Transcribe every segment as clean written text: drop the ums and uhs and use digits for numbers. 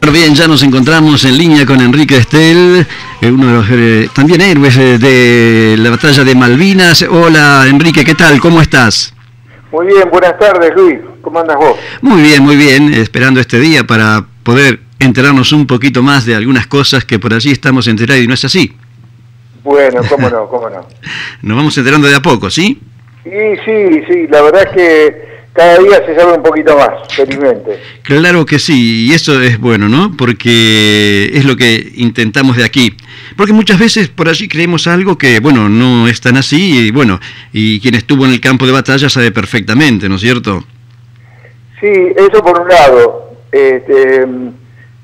Bien, ya nos encontramos en línea con Enrique Estel, uno de los también héroes de la batalla de Malvinas. Hola Enrique, ¿qué tal? ¿Cómo estás? Muy bien, buenas tardes Luis, ¿cómo andas vos? Muy bien, esperando este día para poder enterarnos un poquito más de algunas cosas que por allí estamos enterados y no es así. Bueno, cómo no. Nos vamos enterando de a poco, ¿sí? Sí, la verdad es que cada día se sabe un poquito más, felizmente. Claro que sí, y eso es bueno, ¿no? Porque es lo que intentamos de aquí. Porque muchas veces por allí creemos algo que, bueno, no es tan así, y bueno, y quien estuvo en el campo de batalla sabe perfectamente, ¿no es cierto? Sí, eso por un lado.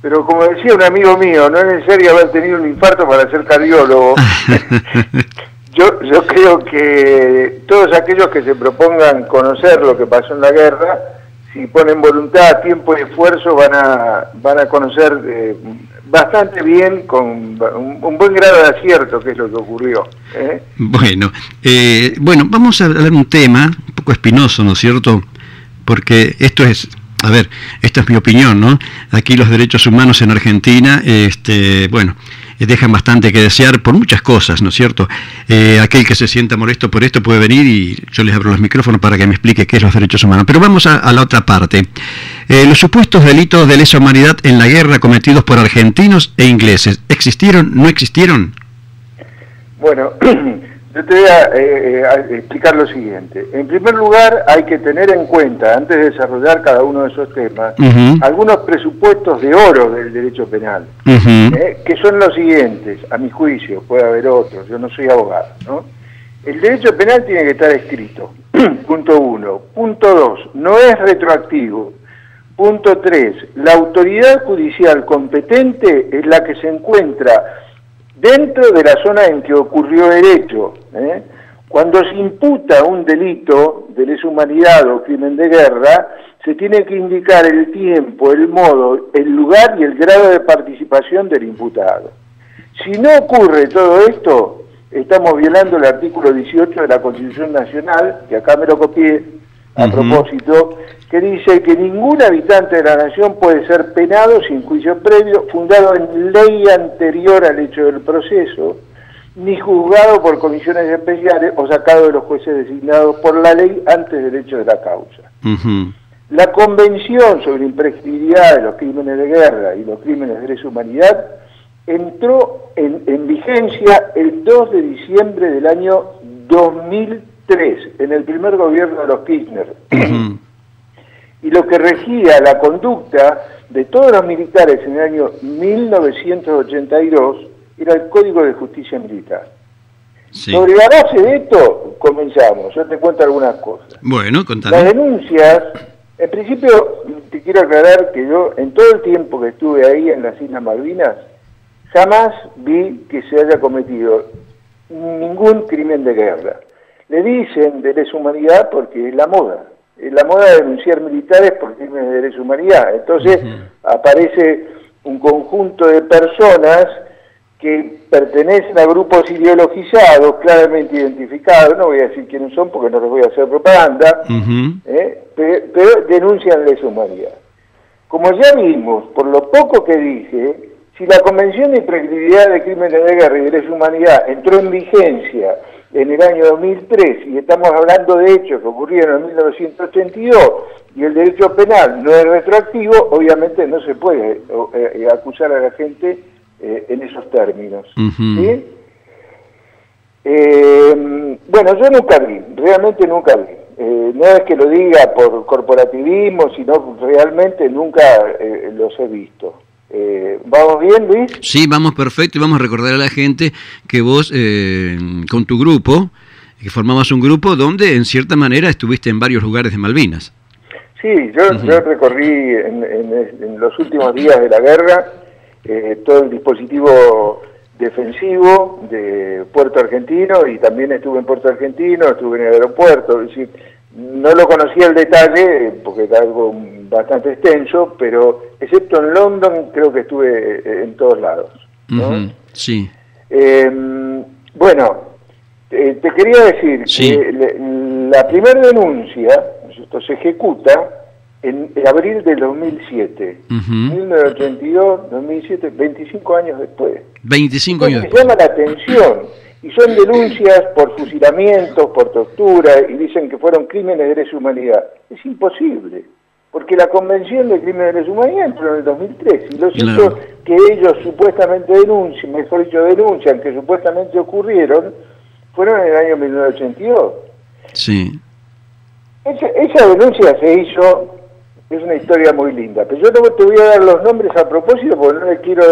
Pero como decía un amigo mío, no es necesario haber tenido un infarto para ser cardiólogo. Yo creo que todos aquellos que se propongan conocer lo que pasó en la guerra, si ponen voluntad, tiempo y esfuerzo, van a conocer bastante bien, con un buen grado de acierto, qué es lo que ocurrió. Bueno, vamos a hablar de un tema un poco espinoso, ¿no es cierto? Porque esto es mi opinión, ¿no? Aquí los derechos humanos en Argentina, dejan bastante que desear por muchas cosas, ¿no es cierto? Aquel que se sienta molesto por esto puede venir y yo les abro los micrófonos para que me explique qué es los derechos humanos. Pero vamos a la otra parte. Los supuestos delitos de lesa humanidad en la guerra cometidos por argentinos e ingleses, ¿existieron? ¿No existieron? Bueno, yo te voy a explicar lo siguiente. En primer lugar, hay que tener en cuenta, antes de desarrollar cada uno de esos temas, algunos presupuestos de oro del derecho penal, que son los siguientes, a mi juicio, puede haber otros, yo no soy abogado, ¿no? El derecho penal tiene que estar escrito, punto 1. Punto 2, no es retroactivo. Punto 3, la autoridad judicial competente es la que se encuentra dentro de la zona en que ocurrió el hecho. Cuando se imputa un delito de lesa humanidad o crimen de guerra, se tiene que indicar el tiempo, el modo, el lugar y el grado de participación del imputado. Si no ocurre todo esto, estamos violando el artículo 18 de la Constitución Nacional, que acá me lo copié a propósito, que dice que ningún habitante de la nación puede ser penado sin juicio previo, fundado en ley anterior al hecho del proceso, ni juzgado por comisiones especiales o sacado de los jueces designados por la ley antes del hecho de la causa. La Convención sobre Imprescriptibilidad de los Crímenes de Guerra y los Crímenes de Lesa Humanidad entró en vigencia el 2 de diciembre del año 2003, en el primer gobierno de los Kirchner. Y lo que regía la conducta de todos los militares en el año 1982 era el Código de Justicia Militar. Sí. Sobre la base de esto, comenzamos. Yo te cuento algunas cosas. Bueno, contame. Las denuncias, en principio, te quiero aclarar que yo, en todo el tiempo que estuve ahí en las Islas Malvinas, jamás vi que se haya cometido ningún crimen de guerra. Le dicen de lesa humanidad porque es la moda. Es la moda de denunciar militares por crímenes de lesa humanidad. Entonces aparece un conjunto de personas que pertenecen a grupos ideologizados, claramente identificados, no voy a decir quiénes son porque no les voy a hacer propaganda, pero denuncian lesa humanidad. Como ya vimos, por lo poco que dije, si la Convención de Imprescriptibilidad de Crímenes de Guerra y de Lesa Humanidad entró en vigencia en el año 2003, y estamos hablando de hechos que ocurrieron en 1982, y el derecho penal no es retroactivo, obviamente no se puede acusar a la gente en esos términos. ¿Sí? Bueno, yo nunca vi, realmente nunca vi. No es que lo diga por corporativismo, sino realmente nunca los he visto. ¿Vamos bien, Luis? Sí, vamos perfecto, y vamos a recordar a la gente que vos, con tu grupo, que formabas un grupo donde en cierta manera estuviste en varios lugares de Malvinas. Sí, yo recorrí en los últimos días de la guerra todo el dispositivo defensivo de Puerto Argentino, y también estuve en Puerto Argentino, estuve en el aeropuerto. Es decir, no lo conocía al detalle porque era algo bastante extenso, pero excepto en London creo que estuve en todos lados, ¿no? Sí. Bueno, te quería decir que la primera denuncia, esto se ejecuta en abril del 2007. 1982, 2007, 25 años después. 25 años después. Llama la atención. Y son denuncias por fusilamientos, por tortura, y dicen que fueron crímenes de lesa humanidad. Es imposible, porque la Convención de Crímenes de lesa Humanidad entró en el 2003, y los hechos que ellos supuestamente denuncian, mejor dicho denuncian, que supuestamente ocurrieron, fueron en el año 1982. Sí. Esa denuncia se hizo, es una historia muy linda, pero yo no te voy a dar los nombres a propósito porque no le quiero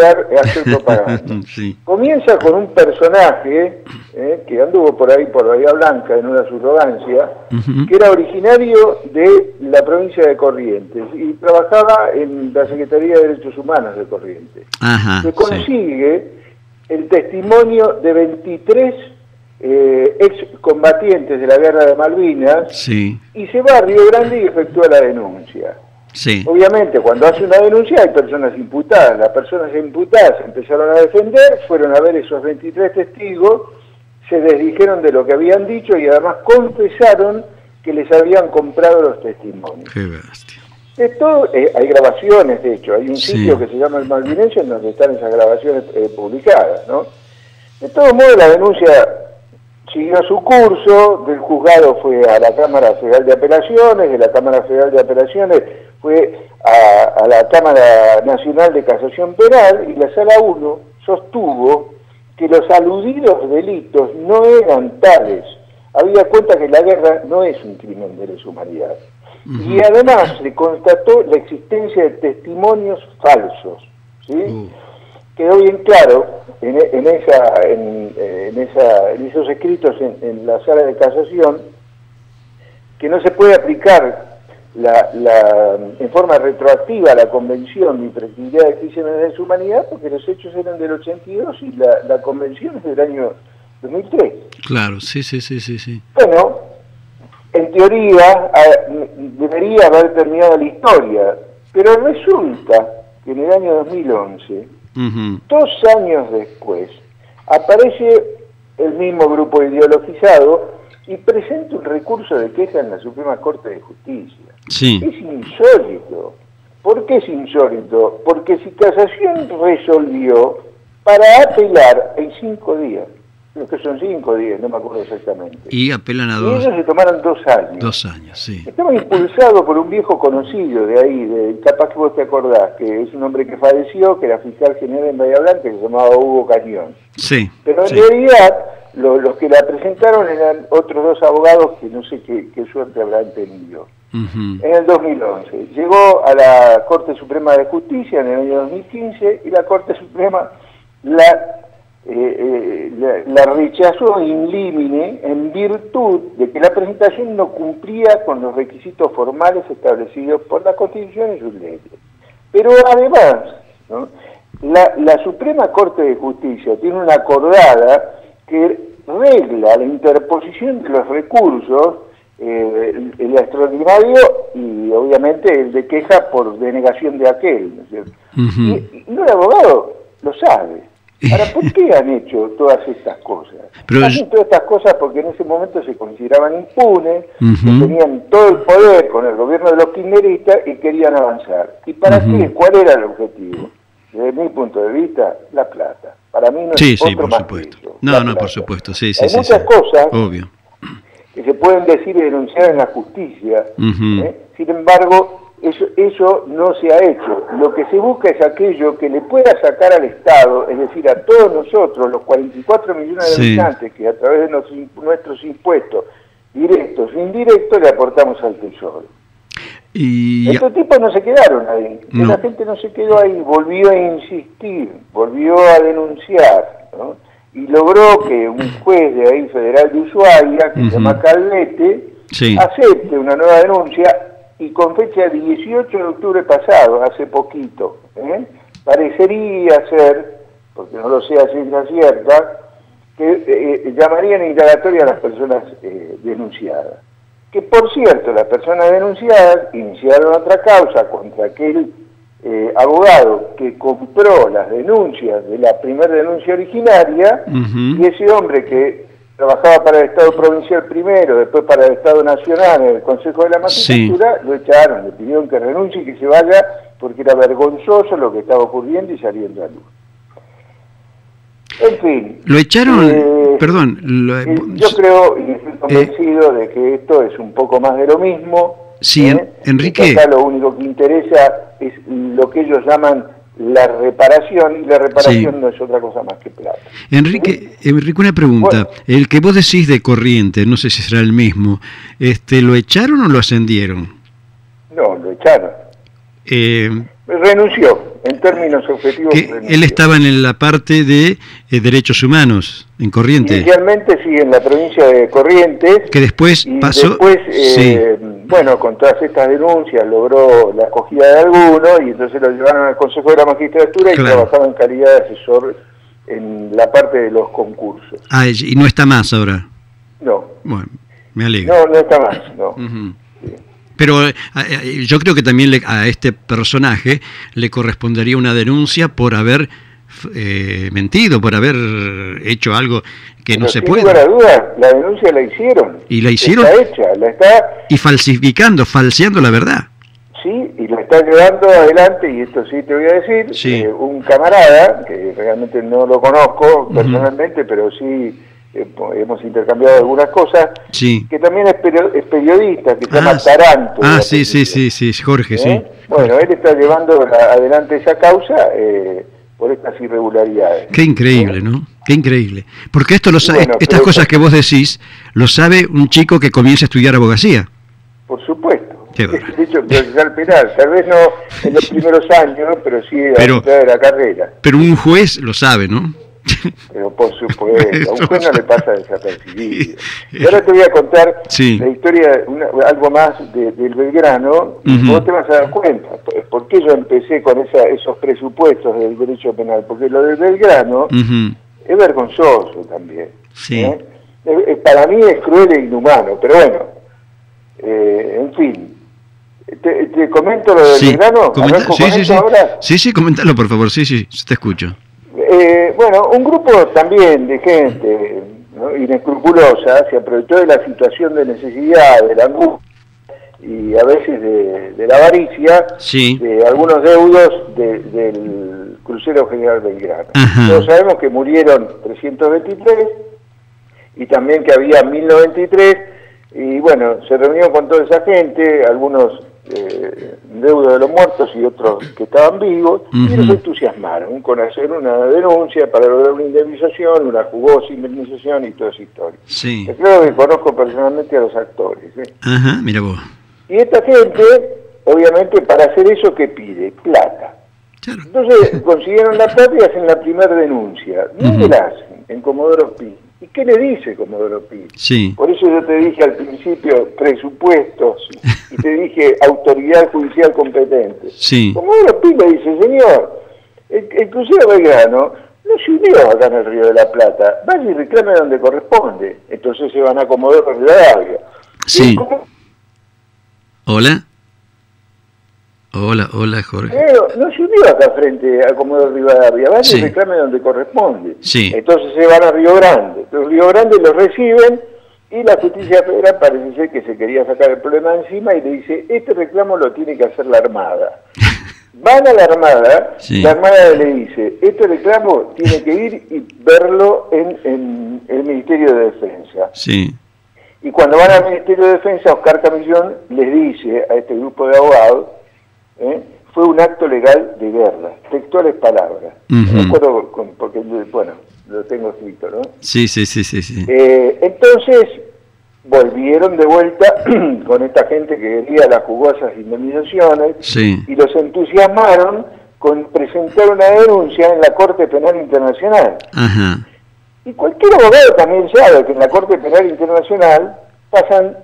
hacer propaganda. Sí. Comienza con un personaje que anduvo por ahí, por Bahía Blanca, en una subrogancia, que era originario de la provincia de Corrientes y trabajaba en la Secretaría de Derechos Humanos de Corrientes. Se consigue el testimonio de 23 excombatientes de la Guerra de Malvinas, y se va a Río Grande y efectúa la denuncia. Obviamente, cuando hace una denuncia hay personas imputadas. Las personas imputadas empezaron a defender, fueron a ver esos 23 testigos, se desdijeron de lo que habían dicho y además confesaron que les habían comprado los testimonios. Qué bestia. Esto, hay grabaciones, de hecho, hay un sitio que se llama El Malvinense en donde están esas grabaciones publicadas, ¿no? De todos modos, la denuncia siguió su curso, del juzgado fue a la Cámara Federal de Apelaciones, de la Cámara Federal de Apelaciones fue a la Cámara Nacional de Casación Penal, y la Sala 1 sostuvo que los aludidos delitos no eran tales. Había cuenta que la guerra no es un crimen de lesa humanidad. Y además se constató la existencia de testimonios falsos, ¿sí? Quedó bien claro en esos escritos en la Sala de Casación que no se puede aplicar en forma retroactiva la Convención de Imprescriptibilidad de Crímenes de lesa humanidad, porque los hechos eran del 82 y la Convención es del año 2003. Claro, sí. Bueno, en teoría debería haber terminado la historia, pero resulta que en el año 2011, 2 años después, aparece el mismo grupo ideologizado y presenta un recurso de queja en la Suprema Corte de Justicia. Es insólito. ¿Por qué es insólito? Porque si Casación resolvió para apelar en 5 días, creo que son 5 días, no me acuerdo exactamente. Y apelan a 2. Y ellos se tomaron 2 años. 2 años, sí. Estaba impulsado por un viejo conocido de ahí, capaz que vos te acordás, que es un hombre que falleció, que era fiscal general en Bahía Blanca, que se llamaba Hugo Cañón. Sí. Pero en realidad, los que la presentaron eran otros 2 abogados que no sé qué suerte habrán tenido. En el 2011. Llegó a la Corte Suprema de Justicia en el año 2015 y la Corte Suprema la rechazó in limine en virtud de que la presentación no cumplía con los requisitos formales establecidos por la Constitución y sus leyes. Pero además, ¿no?, la Suprema Corte de Justicia tiene una acordada que regla la interposición de los recursos, el extraordinario y obviamente el de queja por denegación de aquel, ¿no es cierto? Y un abogado lo sabe. Ahora, ¿por qué han hecho todas estas cosas? Hacen todas estas cosas porque en ese momento se consideraban impunes, que tenían todo el poder con el gobierno de los kirchneristas y querían avanzar. ¿Y para qué? ¿Cuál era el objetivo? Desde mi punto de vista, la plata. Para mí no es otro más que eso. No, por supuesto. Hay muchas cosas que se pueden decir y denunciar en la justicia. Sin embargo, eso no se ha hecho. Lo que se busca es aquello que le pueda sacar al Estado, es decir, a todos nosotros, los 44 millones de habitantes, que a través de nuestros impuestos, directos e indirectos, le aportamos al Tesoro. Estos tipos no se quedaron ahí. La gente no se quedó ahí, volvió a insistir, volvió a denunciar, ¿no? Y logró que un juez de ahí, federal de Ushuaia, que se llama Calvete, acepte una nueva denuncia, y con fecha 18 de octubre pasado, hace poquito, parecería ser, porque no lo sé a ciencia cierta, que llamarían indagatoria a las personas denunciadas. Que por cierto, las personas denunciadas iniciaron otra causa contra aquel abogado que compró las denuncias de la primera denuncia originaria, y ese hombre que trabajaba para el Estado provincial primero, después para el Estado nacional en el Consejo de la Magistratura, lo echaron, le pidieron que renuncie y que se vaya porque era vergonzoso lo que estaba ocurriendo y saliendo a luz. En fin. Lo echaron, perdón. Yo creo y estoy convencido de que esto es un poco más de lo mismo. Sí, Enrique. Acá lo único que interesa es lo que ellos llaman la reparación, y la reparación no es otra cosa más que plata. Enrique, una pregunta. Bueno, el que vos decís de Corrientes, no sé si será el mismo, ¿lo echaron o lo ascendieron? No, lo echaron. Renunció, en términos objetivos. Él estaba en la parte de derechos humanos, en Corrientes. Inicialmente sí, en la provincia de Corrientes. Que después pasó... Después, bueno, con todas estas denuncias logró la acogida de algunos y entonces lo llevaron al Consejo de la Magistratura y trabajaba en calidad de asesor en la parte de los concursos. Ah, y no está más ahora. No. Bueno, me alegro. No está más, no. Sí. Pero yo creo que también a este personaje le correspondería una denuncia por haber mentido, por haber hecho algo que no se puede. Sin lugar a dudas, la denuncia la hicieron. Y la hicieron. Está hecha, y falseando la verdad. Sí, y la está llevando adelante, y esto sí te voy a decir, un camarada, que realmente no lo conozco personalmente, pero sí hemos intercambiado algunas cosas, que también es periodista, que se llama Taranto. Sí, Jorge, sí. Bueno, él está llevando adelante esa causa por estas irregularidades. Qué increíble, ¿no? Qué increíble. Porque esto lo sabe, estas cosas que vos decís, lo sabe un chico que comienza a estudiar abogacía. Por supuesto. De hecho, procesal penal, tal vez no en los primeros años, pero sí a la mitad de la carrera. Pero un juez lo sabe, ¿no? Pero por supuesto, a un juez no le pasa desapercibido. Y ahora te voy a contar la historia, algo más del Belgrano, y vos te vas a dar cuenta. ¿Por qué yo empecé con esos presupuestos del derecho penal? Porque lo del Belgrano es vergonzoso también. Para mí es cruel e inhumano, pero bueno, en fin. ¿Te comento lo del Belgrano? Ahora? Sí, coméntalo por favor, sí, te escucho. Bueno, un grupo también de gente, ¿no?, inescrupulosa se aprovechó de la situación de necesidad, de la angustia y a veces de la avaricia de algunos deudos del crucero General Belgrano. Todos sabemos que murieron 323 y también que había 1093 y bueno, se reunió con toda esa gente, algunos deudos de los muertos y otros que estaban vivos, y los entusiasmaron con hacer una denuncia para lograr una indemnización, una jugosa indemnización y toda esa historia. Creo que conozco personalmente a los actores. Mira vos. Y esta gente, obviamente, para hacer eso, ¿qué pide? Plata. Claro. Entonces consiguieron la plata y hacen la primera denuncia. ¿Dónde la hacen? En Comodoro Pi. ¿Y qué le dice Comodoro Pi? Por eso yo te dije al principio presupuestos y te dije autoridad judicial competente. Comodoro Pi le dice, señor, el crucero Belgrano no se unió acá en el Río de la Plata, vaya y reclame donde corresponde. Entonces se van a Comodoro Rivadavia. Hola, Jorge. Pero no se unió acá frente a Comodoro Rivadavia, vaya y reclame donde corresponde. Entonces se van a Río Grande. Los Río Grande los reciben y la justicia federal parece ser que se quería sacar el problema encima y le dice, este reclamo lo tiene que hacer la Armada. Van a la Armada, la Armada le dice, este reclamo tiene que ir y verlo en el Ministerio de Defensa. Y cuando van al Ministerio de Defensa, Oscar Camillón les dice a este grupo de abogados, fue un acto legal de guerra, textuales palabras. Me acuerdo porque, bueno, lo tengo escrito, ¿no? Sí. Entonces, volvieron de vuelta con esta gente que quería las jugosas indemnizaciones y los entusiasmaron con presentar una denuncia en la Corte Penal Internacional. Y cualquier abogado también sabe que en la Corte Penal Internacional pasan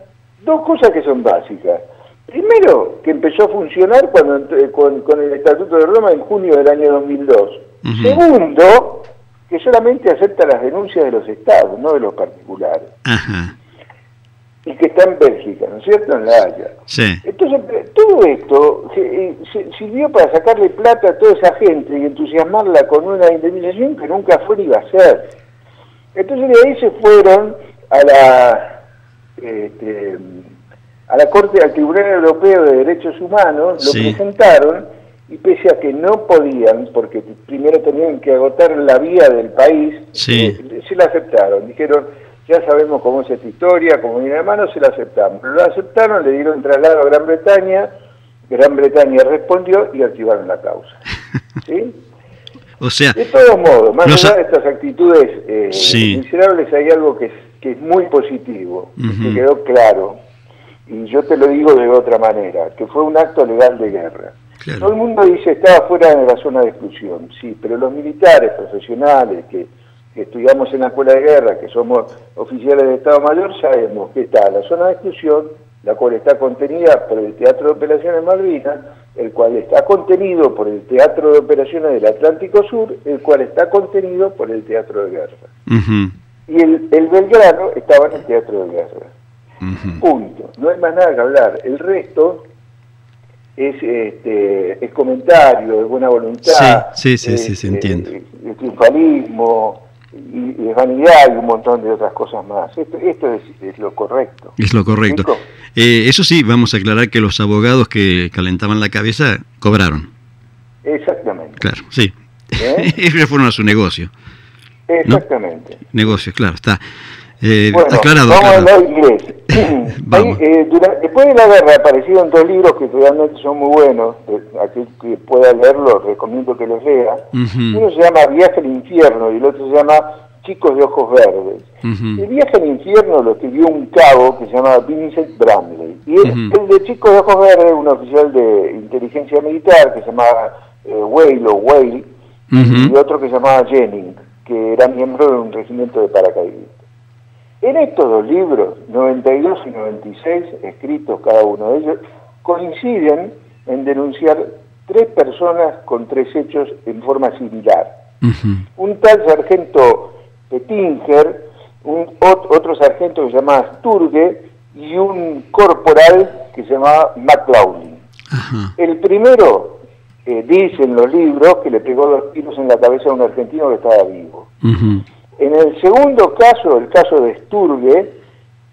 dos cosas que son básicas. Primero, que empezó a funcionar con el Estatuto de Roma en junio del año 2002. Segundo, que solamente acepta las denuncias de los estados, no de los particulares. Y que está en Bélgica, ¿no es cierto?, en La Haya. Entonces, todo esto sirvió para sacarle plata a toda esa gente y entusiasmarla con una indemnización que nunca fue ni iba a ser. Entonces de ahí se fueron a la Corte, al Tribunal Europeo de Derechos Humanos, lo presentaron, y pese a que no podían, porque primero tenían que agotar la vía del país, se la aceptaron. Dijeron, ya sabemos cómo es esta historia, como viene hermano, se la aceptamos. Lo aceptaron, le dieron traslado a Gran Bretaña respondió y archivaron la causa. ¿Sí? O sea, de todos modos, más allá de estas actitudes miserables, hay algo que es muy positivo, que quedó claro, y yo te lo digo de otra manera, que fue un acto legal de guerra. Claro. Todo el mundo dice estaba fuera de la zona de exclusión, sí, pero los militares profesionales que estudiamos en la escuela de guerra, que somos oficiales de Estado Mayor, sabemos que está la zona de exclusión, la cual está contenida por el Teatro de Operaciones Malvinas, el cual está contenido por el Teatro de Operaciones del Atlántico Sur, el cual está contenido por el Teatro de Guerra. Y el Belgrano estaba en el Teatro de Guerra. Punto. No hay más nada que hablar. El resto es comentario, es buena voluntad, se entiende. Es triunfalismo, y es vanidad y un montón de otras cosas más. Esto es lo correcto. Es lo correcto. Eso sí, vamos a aclarar que los abogados que calentaban la cabeza cobraron. Exactamente. Claro, sí. Ellos fueron a su negocio. Exactamente. ¿No? Negocio, claro, está. Bueno, aclarado. Vamos a hablar inglés. Después de la guerra aparecieron 2 libros que realmente son muy buenos. Aquel que pueda leerlos, recomiendo que los lea. Uno se llama Viaje al Infierno y el otro se llama Chicos de Ojos Verdes. El Viaje al Infierno lo escribió un cabo que se llama Vincent Bramley. Y el de Chicos de Ojos Verdes, un oficial de inteligencia militar que se llamaba Whale, y otro que se llamaba Jennings, que era miembro de un regimiento de paracaidistas. En estos 2 libros, 92 y 96, escritos cada uno de ellos, coinciden en denunciar 3 personas con 3 hechos en forma similar. Un tal sargento Pettinger, otro sargento que se llamaba Sturge y un corporal que se llamaba McLaughlin. El primero, dicen los libros, que le pegó 2 tiros en la cabeza a un argentino que estaba vivo. En el segundo caso, el caso de Sturge,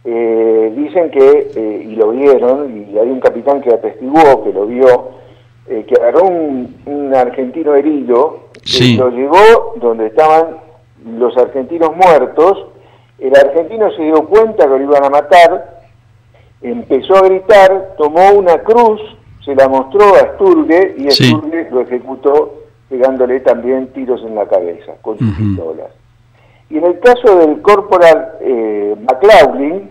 dicen que, y lo vieron, y hay un capitán que atestiguó, que lo vio, que agarró un argentino herido, lo llevó donde estaban los argentinos muertos. El argentino se dio cuenta que lo iban a matar, empezó a gritar, tomó una cruz, se la mostró a Sturge, y Sturge lo ejecutó pegándole también tiros en la cabeza con sus pistolas. Y en el caso del corporal McLaughlin,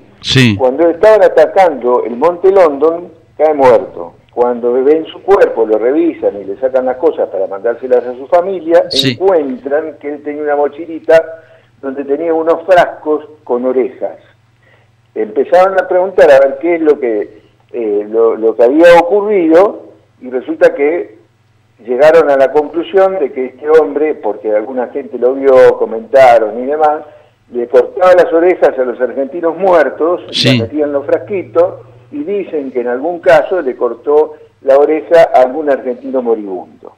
cuando estaban atacando el Monte London, cae muerto. Cuando ven su cuerpo, lo revisan y le sacan las cosas para mandárselas a su familia, encuentran que él tenía una mochilita donde tenía unos frascos con orejas. Empezaron a preguntar a ver qué es lo que había ocurrido, y resulta que llegaron a la conclusión de que este hombre, porque alguna gente lo vio, comentaron y demás, le cortaba las orejas a los argentinos muertos, las metía en los frasquitos, y dicen que en algún caso le cortó la oreja a algún argentino moribundo.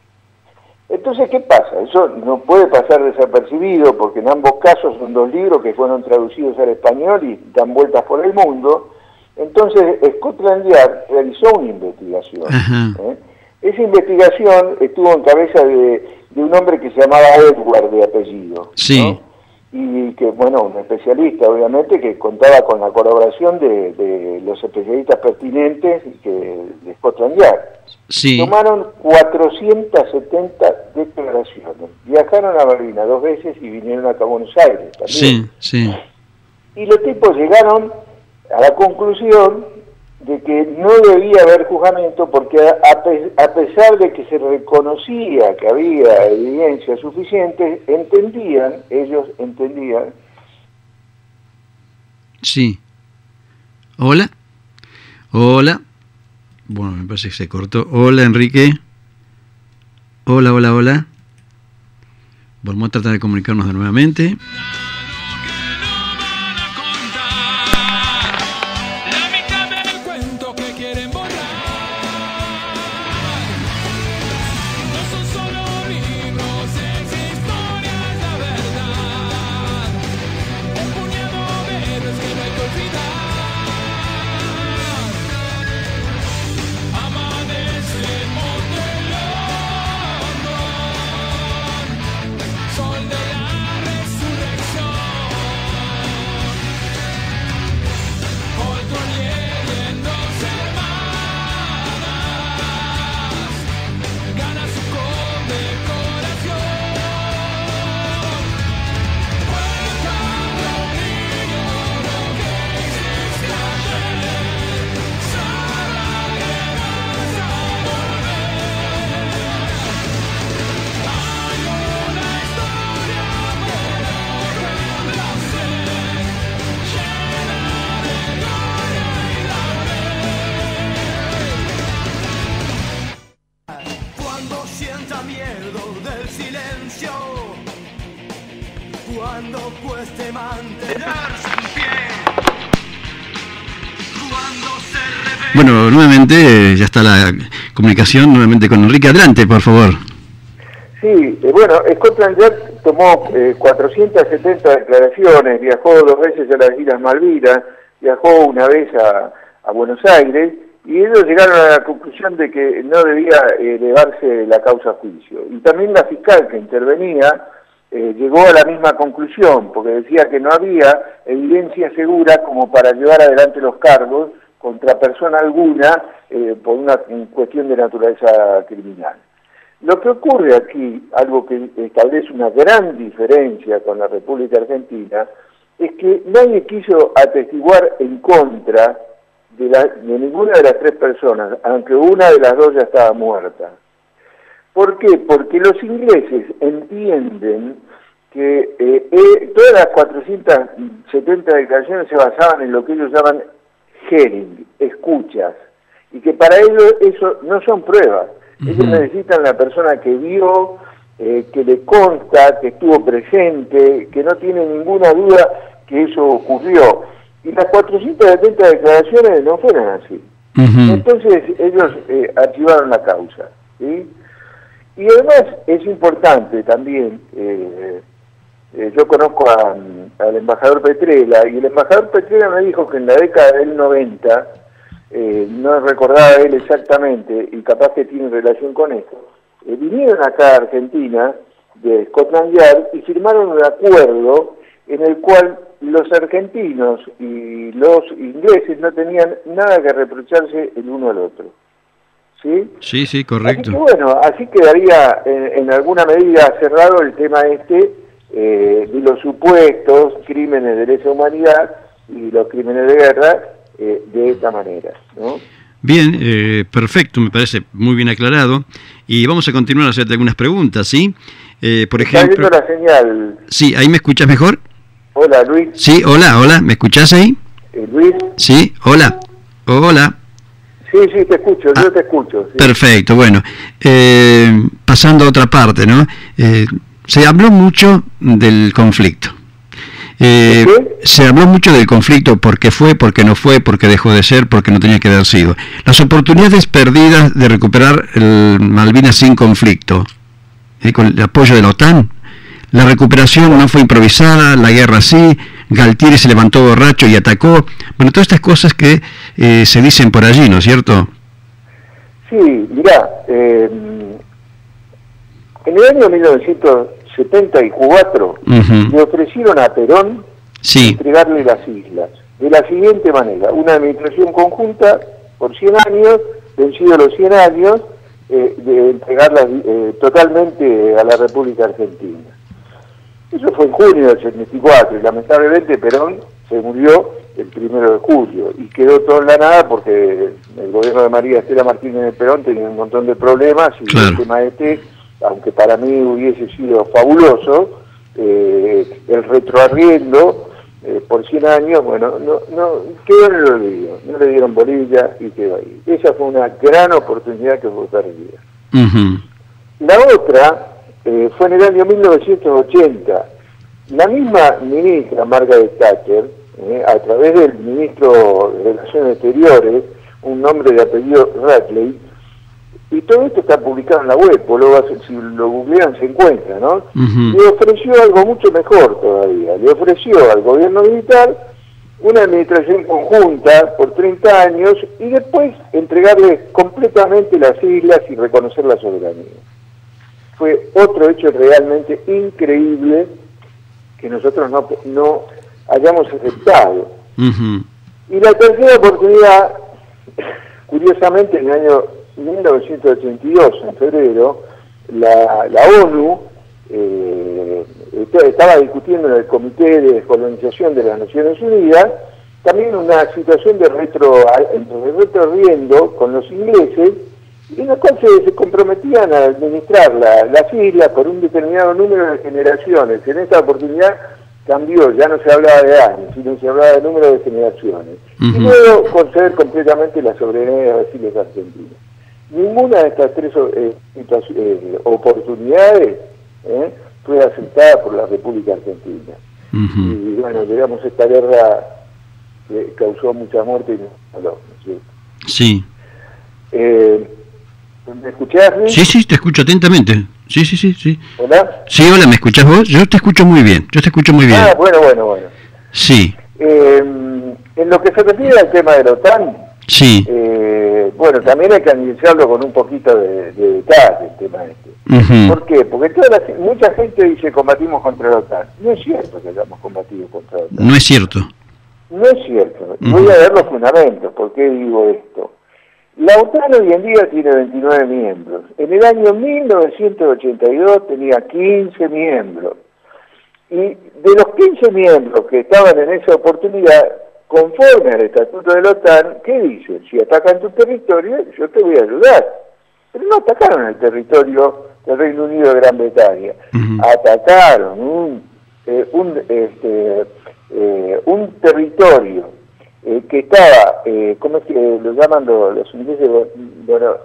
Entonces, ¿qué pasa? Eso no puede pasar desapercibido, porque en ambos casos son 2 libros que fueron traducidos al español y dan vueltas por el mundo. Entonces, Scotland Yard realizó una investigación. Esa investigación estuvo en cabeza de un hombre que se llamaba Edward de apellido, ¿no? Y que, bueno, un especialista, obviamente, que contaba con la colaboración de los especialistas pertinentes de Scotland Yard. Tomaron 470 declaraciones, viajaron a Malvinas 2 veces y vinieron acá a Buenos Aires también. Y los tipos llegaron a la conclusión de que no debía haber juzgamiento, porque a pesar de que se reconocía que había evidencia suficiente, ellos entendían. Hola. Bueno, me parece que se cortó. Hola, Enrique. Hola. Vamos a tratar de comunicarnos de nuevamente. cuando cueste mantenerse en pie, cuando se revele. Bueno, nuevamente ya está la comunicación nuevamente con Enrique. Adelante, por favor. Sí, bueno, Scotland Yard tomó 470 declaraciones, viajó 2 veces a las Islas Malvinas, viajó una vez a Buenos Aires, y ellos llegaron a la conclusión de que no debía elevarse la causa a juicio. Y también la fiscal que intervenía llegó a la misma conclusión, porque decía que no había evidencia segura como para llevar adelante los cargos contra persona alguna por una cuestión de naturaleza criminal. Lo que ocurre aquí, algo que establece una gran diferencia con la República Argentina, es que nadie quiso atestiguar en contra de ninguna de las 3 personas, aunque una de las 2 ya estaba muerta. ¿Por qué? Porque los ingleses entienden que todas las 470 declaraciones se basaban en lo que ellos llaman hearing, escuchas, y que para ellos eso no son pruebas. Ellos necesitan la persona que vio, que le consta, que estuvo presente, que no tiene ninguna duda que eso ocurrió. Y las 470 declaraciones no fueron así. Entonces ellos archivaron la causa, ¿sí? Y además es importante también, yo conozco al embajador Petrella, y el embajador Petrella me dijo que en la década del 90, no recordaba él exactamente, y capaz que tiene relación con esto, vinieron acá a Argentina, de Scotland Yard, y firmaron un acuerdo en el cual los argentinos y los ingleses no tenían nada que reprocharse el uno al otro. ¿Sí? Sí, sí, correcto. Así que bueno, así quedaría en alguna medida cerrado el tema de los supuestos crímenes de lesa humanidad y los crímenes de guerra de esta manera, ¿no? Bien, perfecto, me parece muy bien aclarado. Y vamos a continuar a hacerte algunas preguntas, ¿sí? Por ejemplo... ¿Está viendo la señal? Sí, ¿ahí me escuchas mejor? Hola, Luis. Sí, hola, ¿me escuchás ahí? Luis. Sí, hola. Sí, te escucho, yo te escucho. Sí. Perfecto, bueno. Pasando a otra parte, ¿no? Se habló mucho del conflicto. Se habló mucho del conflicto, porque fue, porque no fue, porque dejó de ser, porque no tenía que haber sido. Las oportunidades perdidas de recuperar el Malvinas sin conflicto, con el apoyo de la OTAN. La recuperación no fue improvisada, la guerra sí, Galtieri se levantó borracho y atacó. Bueno, todas estas cosas que se dicen por allí, ¿no es cierto? Sí, mirá, en el año 1974 le ofrecieron a Perón entregarle las islas, de la siguiente manera: una administración conjunta por 100 años, vencidos los 100 años, de entregarlas totalmente a la República Argentina. Eso fue en junio del 74, y lamentablemente Perón se murió el 1 de julio, y quedó todo en la nada porque el gobierno de María Estela Martínez de Perón tenía un montón de problemas, y el tema aunque para mí hubiese sido fabuloso, el retroarriendo por 100 años, bueno, no quedó en el olvido, no le dieron bolilla y quedó ahí. Esa fue una gran oportunidad que fue perdida. La otra fue en el año 1980. La misma ministra Margaret Thatcher, a través del ministro de Relaciones Exteriores, un nombre de apellido Radley, y todo esto está publicado en la web, si lo googlean se encuentra, ¿no? Le ofreció algo mucho mejor todavía. Le ofreció al gobierno militar una administración conjunta por 30 años y después entregarle completamente las islas y reconocer la soberanía. Fue otro hecho realmente increíble que nosotros no hayamos aceptado. Y la tercera oportunidad, curiosamente, en el año 1982, en febrero, la ONU estaba discutiendo en el Comité de Descolonización de las Naciones Unidas también una situación de retroarriendo con los ingleses, en la cual se comprometían a administrar las islas por un determinado número de generaciones. En esta oportunidad cambió, ya no se hablaba de años, sino se hablaba de número de generaciones. Y luego conceder completamente la soberanía de las islas argentinas. Ninguna de estas tres oportunidades fue aceptada por la República Argentina. Y bueno, digamos, esta guerra causó mucha muerte y no, Sí. ¿Me escuchás? Sí, te escucho atentamente. Sí. ¿Hola? Sí, hola, ¿me escuchás vos? Yo te escucho muy bien, Ah, bueno. Sí. En lo que se refiere al tema de la OTAN, Sí. bueno, también hay que analizarlo con un poquito de detalle el tema este. ¿Por qué? Porque mucha gente dice combatimos contra la OTAN. No es cierto que hayamos combatido contra la OTAN. No es cierto. No es cierto. Y voy a ver los fundamentos. ¿Por qué digo esto? La OTAN hoy en día tiene 29 miembros. En el año 1982 tenía 15 miembros. Y de los 15 miembros que estaban en esa oportunidad, conforme al estatuto de la OTAN, ¿qué dice? Si atacan tu territorio, yo te voy a ayudar. Pero no atacaron el territorio del Reino Unido de Gran Bretaña. Atacaron un territorio que estaba, ¿cómo es que lo llaman los ingleses? Bueno,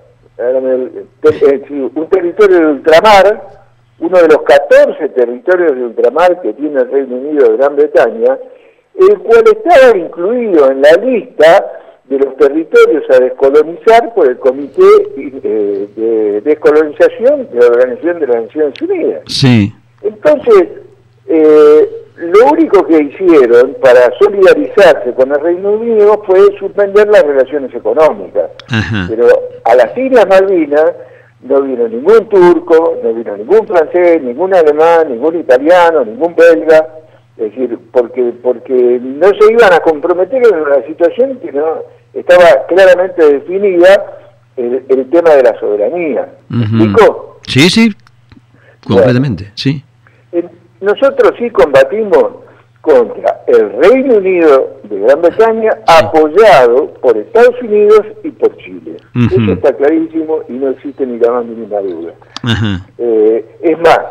un territorio de ultramar, uno de los 14 territorios de ultramar que tiene el Reino Unido de Gran Bretaña, el cual estaba incluido en la lista de los territorios a descolonizar por el Comité de Descolonización de la Organización de las Naciones Unidas. Sí. Entonces, lo único que hicieron para solidarizarse con el Reino Unido fue suspender las relaciones económicas. Ajá. Pero a las Islas Malvinas no vino ningún turco, no vino ningún francés, ningún alemán, ningún italiano, ningún belga, es decir, porque no se iban a comprometer en una situación que no estaba claramente definida el tema de la soberanía. ¿Me explico? Sí, completamente, bueno, sí. Nosotros sí combatimos contra el Reino Unido de Gran Bretaña, apoyado por Estados Unidos y por Chile. Eso está clarísimo y no existe ni la más mínima duda. Es más,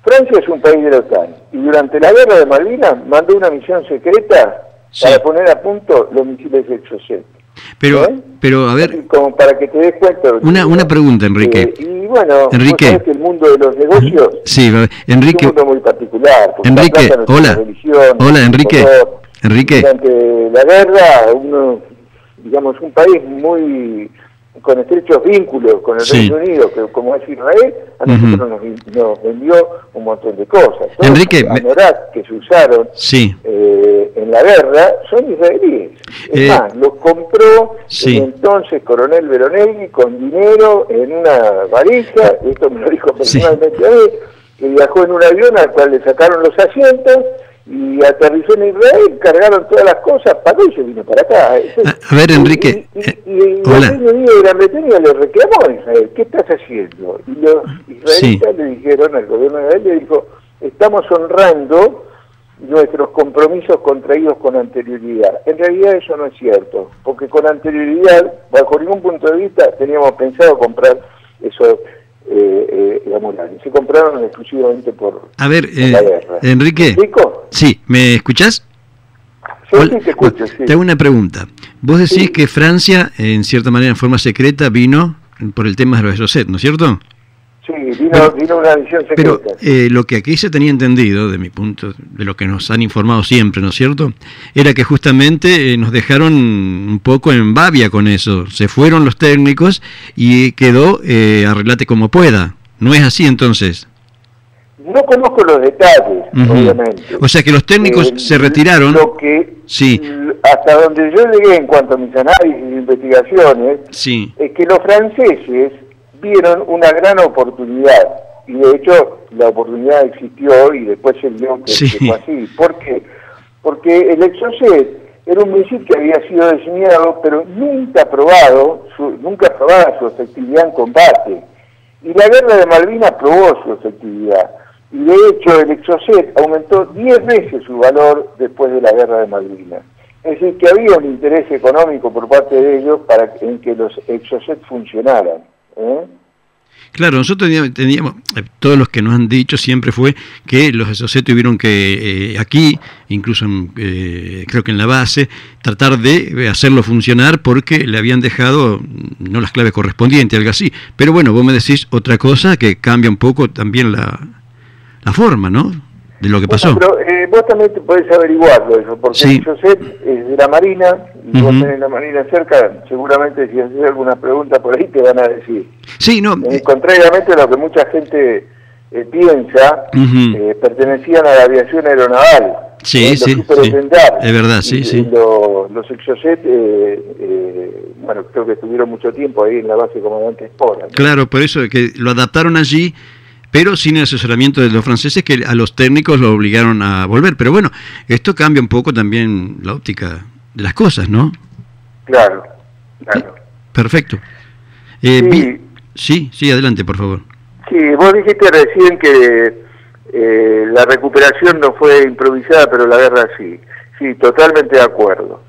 Francia es un país de la OTAN y durante la guerra de Malvinas mandó una misión secreta para poner a punto los misiles Exocet. Pero a ver, así como para que te des cuenta. Una pregunta, Enrique. Y bueno, Enrique, sabes que el mundo de los negocios Enrique, es un mundo muy particular. Enrique, hola, Enrique. Durante la guerra, digamos, un país muy con estrechos vínculos con el Reino Unido, que como es Israel, a nosotros nos vendió un montón de cosas. Todos Enrique, los anorak que se usaron en la guerra son israelíes. Es más, los compró el entonces coronel Veronelli con dinero en una varija, esto me lo dijo personalmente a mí, que viajó en un avión al cual le sacaron los asientos y aterrizó en Israel, cargaron todas las cosas, pagó y se vino para acá. A ver, Enrique. Y el Reino Unido de Gran Bretaña le reclamó a Israel, ¿qué estás haciendo? Y los israelitas le dijeron, al gobierno de Israel le dijo, estamos honrando nuestros compromisos contraídos con anterioridad. En realidad eso no es cierto, porque con anterioridad, bajo ningún punto de vista, teníamos pensado comprar eso. Se compraron exclusivamente por la guerra. Enrique, ¿Me explico? Sí, ¿me escuchás? Sí, te escucho, sí. Te hago una pregunta. Vos decís que Francia, en cierta manera, en forma secreta, vino por el tema de los Exocet, ¿no es cierto? Sí, vino una misión secreta. Pero lo que aquí se tenía entendido, de mi punto, de lo que nos han informado siempre, ¿no es cierto?, era que justamente nos dejaron un poco en babia con eso. Se fueron los técnicos y quedó arreglate como pueda. ¿No es así entonces? No conozco los detalles, obviamente. O sea que los técnicos se retiraron. Lo que, hasta donde yo llegué en cuanto a mis análisis e investigaciones, es que los franceses vieron una gran oportunidad, y de hecho la oportunidad existió y después se vio que fue así. ¿Por qué? Porque el Exocet era un misil que había sido diseñado pero nunca probada su efectividad en combate, y la guerra de Malvinas probó su efectividad, y de hecho el Exocet aumentó 10 veces su valor después de la guerra de Malvinas. Es decir, que había un interés económico por parte de ellos en que los Exocet funcionaran. Claro, nosotros teníamos, todos los que nos han dicho siempre fue que los Exocet tuvieron que aquí, incluso creo que en la base, tratar de hacerlo funcionar porque le habían dejado no las claves correspondientes, algo así. Pero bueno, vos me decís otra cosa que cambia un poco también la forma, ¿no? de lo que pasó. Pero vos también te podés averiguarlo eso, porque Sí. Josep es de la Marina, y vos tenés la Marina cerca, seguramente si haces alguna pregunta por ahí te van a decir. Sí, no. Contrariamente a lo que mucha gente piensa, pertenecían a la aviación aeronaval. Sí, sí, los superintendentes. es verdad, sí, y, sí. y los ex Josep, bueno, creo que estuvieron mucho tiempo ahí en la base comandante Espora, ¿no? Claro, por eso que lo adaptaron allí, pero sin el asesoramiento de los franceses, que a los técnicos lo obligaron a volver. Pero bueno, esto cambia un poco también la óptica de las cosas, ¿no? Claro, Sí, claro. perfecto. Sí. Sí, adelante, por favor. Sí, vos dijiste recién que la recuperación no fue improvisada, pero la guerra sí. Sí, totalmente de acuerdo.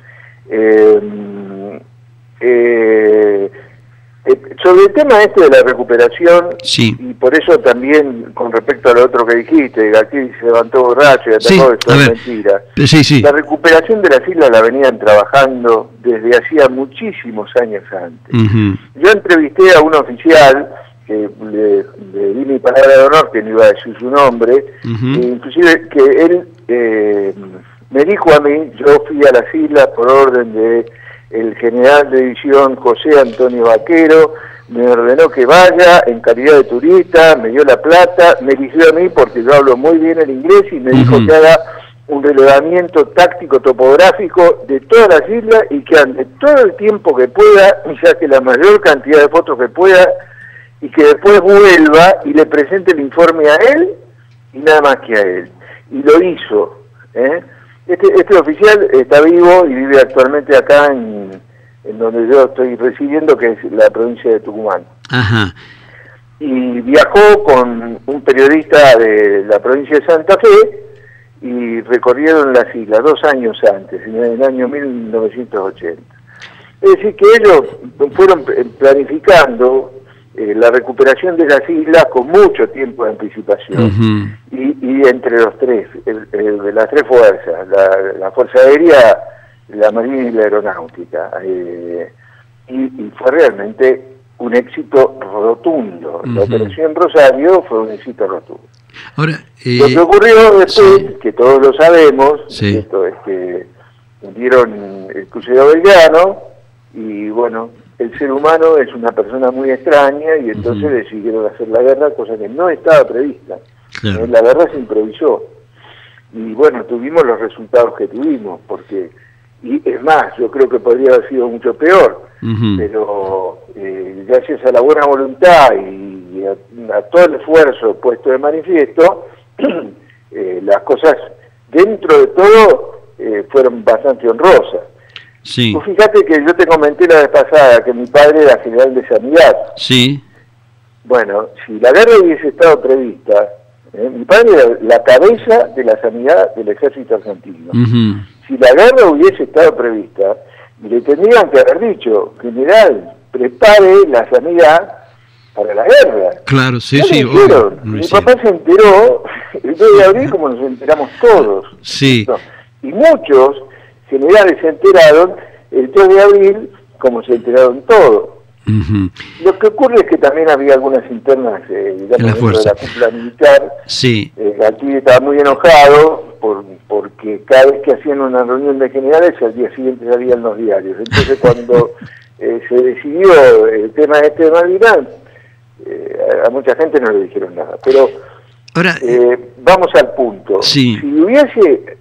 Sobre el tema este de la recuperación, Sí. y por eso también con respecto a lo otro que dijiste, Gatí se levantó borracho y Sí, atacó, esto a es ver. mentira. Sí. La recuperación de las islas la venían trabajando desde hacía muchísimos años antes. Ujú. Yo entrevisté a un oficial que le di mi palabra de honor, que no iba a decir su nombre, inclusive que él me dijo a mí, yo fui a las islas por orden de el general de división José Antonio Vaquero, me ordenó que vaya en calidad de turista, me dio la plata, me eligió a mí porque yo hablo muy bien el inglés y me dijo que haga un relevamiento táctico topográfico de todas las islas y que ande todo el tiempo que pueda y saque la mayor cantidad de fotos que pueda y que después vuelva y le presente el informe a él y nada más que a él. Y lo hizo. Este oficial está vivo y vive actualmente acá en donde yo estoy residiendo, que es la provincia de Tucumán. Ajá. Y viajó con un periodista de la provincia de Santa Fe y recorrieron las islas 2 años antes, en el año 1980. Es decir, que ellos fueron planificando la recuperación de las islas con mucho tiempo de anticipación. Y entre los tres, las tres fuerzas, la Fuerza Aérea, la Marina y la Aeronáutica. Y fue realmente un éxito rotundo. La Operación Rosario fue un éxito rotundo. Ahora, lo que ocurrió después, que todos lo sabemos, Sí. esto es que hundieron el crucero Belgrano y bueno, el ser humano es una persona muy extraña y entonces decidieron hacer la guerra, cosa que no estaba prevista. Claro. La guerra se improvisó. Y bueno, tuvimos los resultados que tuvimos, porque, y es más, yo creo que podría haber sido mucho peor, pero gracias a la buena voluntad y a todo el esfuerzo puesto de manifiesto, las cosas dentro de todo fueron bastante honrosas. Sí. Tú fíjate que yo te comenté la vez pasada que mi padre era general de sanidad. Sí. Bueno, si la guerra hubiese estado prevista, mi padre era la cabeza de la sanidad del ejército argentino. Si la guerra hubiese estado prevista, le tendrían que haber dicho, general, prepare la sanidad para la guerra. Claro, sí, No sí. lo hicieron. No lo Mi hicieron. papá se enteró el 2 de abril como nos enteramos todos. Sí. ¿no? Y muchos generales se enteraron el 3 de abril como se enteraron todos. Lo que ocurre es que también había algunas internas, digamos, En la dentro de fuerza. la cúpula militar. Sí. Gatí estaba muy enojado porque cada vez que hacían una reunión de generales al día siguiente salían los diarios. Entonces cuando se decidió el tema este de Malvinas, a mucha gente no le dijeron nada. Pero Ahora, vamos al punto. Sí. Si hubiese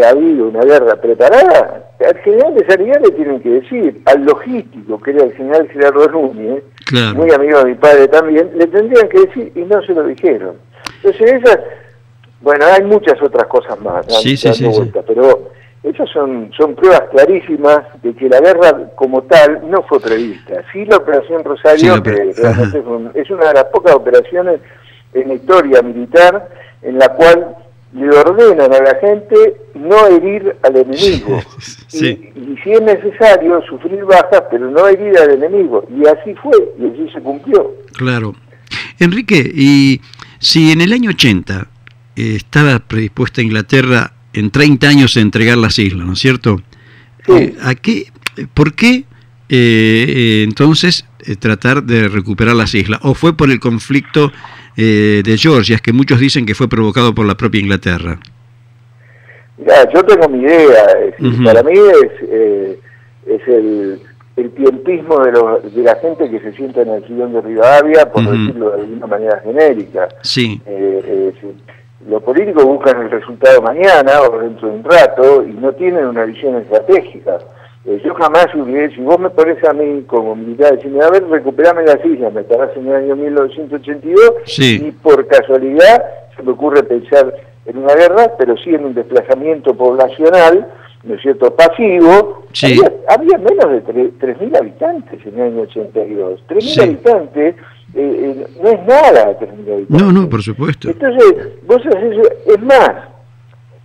habido una guerra preparada, al general de sanidad le tienen que decir, al logístico, que era el general Gerardo Núñez, claro. muy amigo de mi padre también, le tendrían que decir y no se lo dijeron. Entonces esas, bueno, hay muchas otras cosas más, Sí, pero esas son pruebas clarísimas de que la guerra como tal no fue prevista. Sí, la Operación Rosario, que realmente es una de las pocas operaciones en la historia militar en la cual le ordenan a la gente no herir al enemigo. Sí. Y si es necesario sufrir bajas, pero no herir al enemigo. Y así fue, y así se cumplió. Claro. Enrique, y si en el año 80 estaba predispuesta Inglaterra en 30 años a entregar las islas, ¿no es cierto? Sí. ¿Por qué entonces tratar de recuperar las islas? ¿O fue por el conflicto de Georgia, que muchos dicen que fue provocado por la propia Inglaterra. Mirá, yo tengo mi idea. Para mí es el tiempismo de la gente que se sienta en el sillón de Rivadavia, por decirlo de alguna manera genérica. Sí. Los políticos buscan el resultado mañana o dentro de un rato y no tienen una visión estratégica. Yo jamás hubiera, si vos me pones a mí como militar, decirme, a ver, recuperame la silla, me estarás en el año 1982, sí. Y por casualidad se me ocurre pensar en una guerra, pero sí en un desplazamiento poblacional, ¿no es cierto?, pasivo. Sí. Había menos de 3.000 habitantes en el año 82. 3.000 sí. habitantes no es nada, 3.000 habitantes. No, por supuesto. Entonces, vos haces, es más,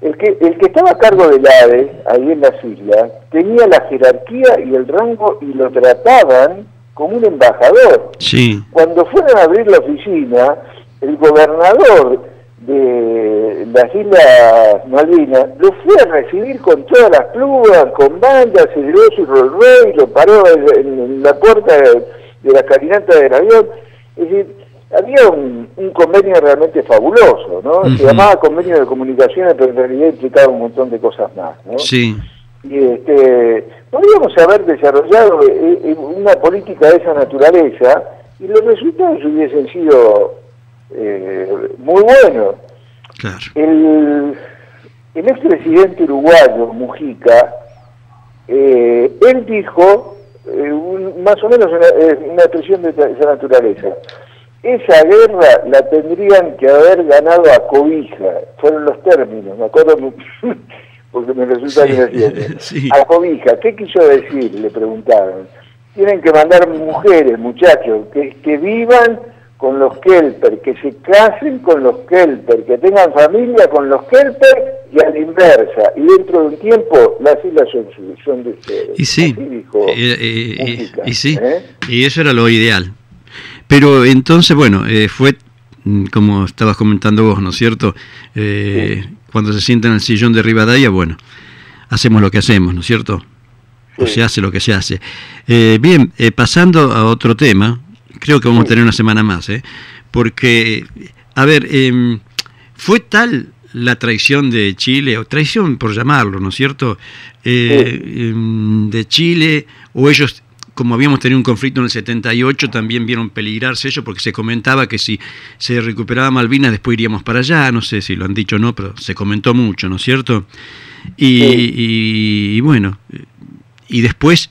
el que estaba a cargo del ADE, ahí en las islas, tenía la jerarquía y el rango y lo trataban como un embajador. Sí. Cuando fueron a abrir la oficina, el gobernador de las Islas Malvinas lo fue a recibir con todas las plumas, con bandas, se llevó su Rolls Royce, lo paró en la puerta de la escalinata del avión. Es decir, había un convenio realmente fabuloso, ¿no? Se llamaba convenio de comunicaciones, pero en realidad implicaba un montón de cosas más, ¿no? Sí. Y podríamos haber desarrollado una política de esa naturaleza y los resultados hubiesen sido muy buenos. Claro. El expresidente uruguayo, Mujica, él dijo más o menos una expresión de esa naturaleza: esa guerra la tendrían que haber ganado a cobija. Fueron los términos, me acuerdo porque me resulta gracioso. Sí. A cobija, ¿qué quiso decir?, le preguntaron. Tienen que mandar mujeres, muchachos, que vivan con los Kelper, que se casen con los Kelper, que tengan familia con los Kelper y a la inversa. Y dentro de un tiempo las islas son de ustedes. Y sí, así dijo Mujica, y sí, y eso era lo ideal. Pero entonces, bueno, fue como estabas comentando vos, ¿no es cierto? Sí. Cuando se sientan en el sillón de Rivadavia, bueno, hacemos lo que hacemos, ¿no es cierto? Sí. O se hace lo que se hace. Bien, pasando a otro tema, creo que vamos a tener una semana más, porque, a ver, fue tal la traición de Chile, o traición por llamarlo, ¿no es cierto?, de Chile, o ellos, como habíamos tenido un conflicto en el 78, también vieron peligrarse ellos, porque se comentaba que si se recuperaba Malvinas después iríamos para allá, no sé si lo han dicho o no, pero se comentó mucho, ¿no es cierto? Y bueno, y después,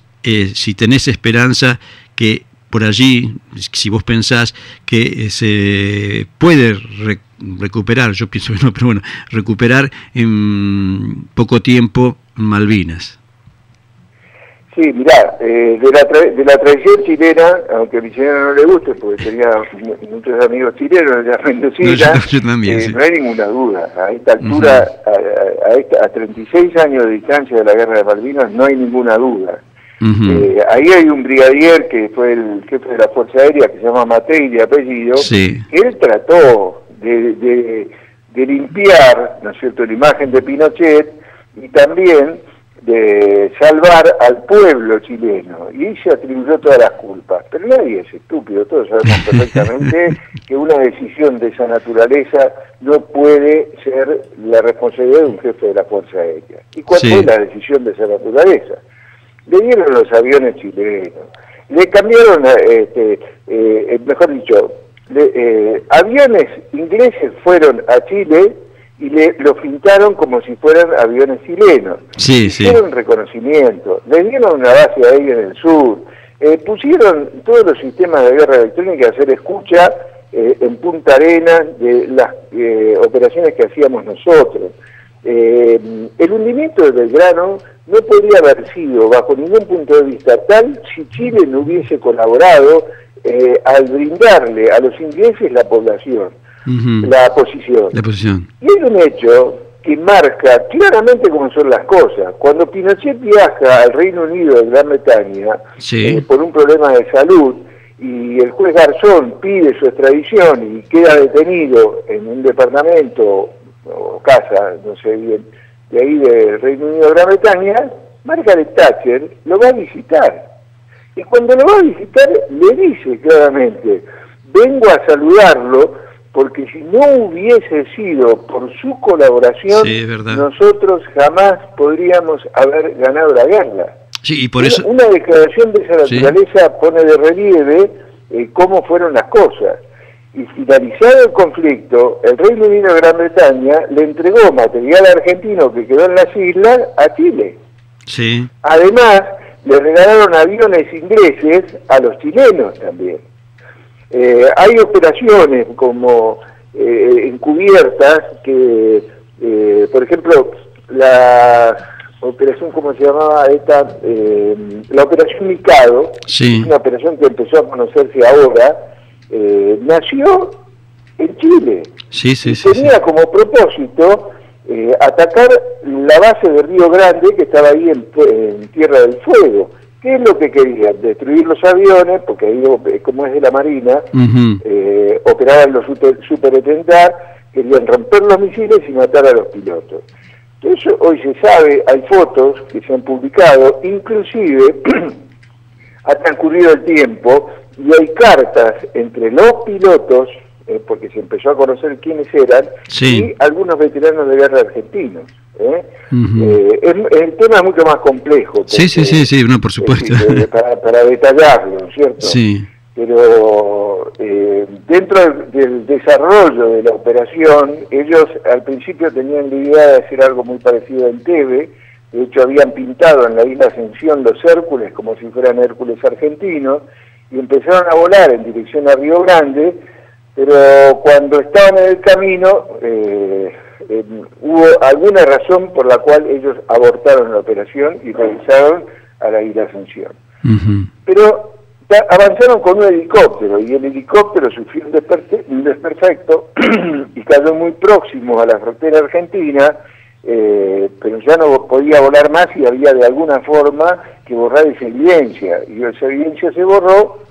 si tenés esperanza que por allí, si vos pensás que se puede recuperar, yo pienso que no, pero bueno, recuperar en poco tiempo Malvinas. Sí, mirá, de la tradición chilena, aunque a mi chileno no le guste, porque tenía muchos amigos chilenos de la Mendocina, yo también, sí. No hay ninguna duda. A esta altura, a 36 años de distancia de la Guerra de Malvinas, no hay ninguna duda. Ahí hay un brigadier que fue el jefe de la Fuerza Aérea, que se llama Matei de apellido, sí. que él trató de limpiar, ¿no es cierto?, la imagen de Pinochet y también de salvar al pueblo chileno, y se atribuyó todas las culpas. Pero nadie es estúpido, todos sabemos perfectamente que una decisión de esa naturaleza no puede ser la responsabilidad de un jefe de la Fuerza Aérea. ¿Y cuál fue la decisión de esa naturaleza? Le dieron los aviones chilenos, le cambiaron, mejor dicho, aviones ingleses fueron a Chile y los pintaron como si fueran aviones chilenos. Hicieron reconocimiento, les dieron una base aérea en el sur, pusieron todos los sistemas de guerra electrónica a hacer escucha en Punta Arenas de las operaciones que hacíamos nosotros. El hundimiento de Belgrano no podría haber sido, bajo ningún punto de vista, tal si Chile no hubiese colaborado al brindarle a los ingleses la población. La posición. Y hay un hecho que marca claramente cómo son las cosas. Cuando Pinochet viaja al Reino Unido de Gran Bretaña por un problema de salud y el juez Garzón pide su extradición y queda detenido en un departamento o casa, no sé bien, de ahí del Reino Unido de Gran Bretaña, Margaret Thatcher lo va a visitar. Y cuando lo va a visitar le dice claramente: vengo a saludarlo porque si no hubiese sido por su colaboración, sí, es verdad, nosotros jamás podríamos haber ganado la guerra. Sí, y por eso... Una declaración de esa naturaleza, sí, pone de relieve cómo fueron las cosas. Y finalizado el conflicto, el Reino Unido de Gran Bretaña le entregó material argentino que quedó en las islas a Chile. Sí. Además, le regalaron aviones ingleses a los chilenos también. Hay operaciones como encubiertas que, por ejemplo, la operación, ¿cómo se llamaba esta? La operación Mikado, sí, una operación que empezó a conocerse ahora, nació en Chile. Sí, sí, y tenía como propósito atacar la base de Río Grande, que estaba ahí en Tierra del Fuego. ¿Qué es lo que querían? Destruir los aviones, porque ahí, como es de la Marina, operaban los superetendar, querían romper los misiles y matar a los pilotos. Entonces, hoy se sabe, hay fotos que se han publicado, inclusive ha transcurrido el tiempo y hay cartas entre los pilotos, porque se empezó a conocer quiénes eran, sí, y algunos veteranos de guerra argentinos. El tema es mucho más complejo. Sí, sí, sí, sí, no, por supuesto. Para detallarlo, ¿no es cierto? Sí. Pero dentro del desarrollo de la operación, ellos al principio tenían la idea de hacer algo muy parecido a Entebbe. De hecho, habían pintado en la isla Ascensión los Hércules como si fueran Hércules argentinos, y empezaron a volar en dirección a Río Grande, pero cuando estaban en el camino hubo alguna razón por la cual ellos abortaron la operación y regresaron a la isla Ascensión. Pero avanzaron con un helicóptero, y el helicóptero sufrió un desperfecto y cayó muy próximo a la frontera argentina, pero ya no podía volar más y había de alguna forma que borrar esa evidencia, y esa evidencia se borró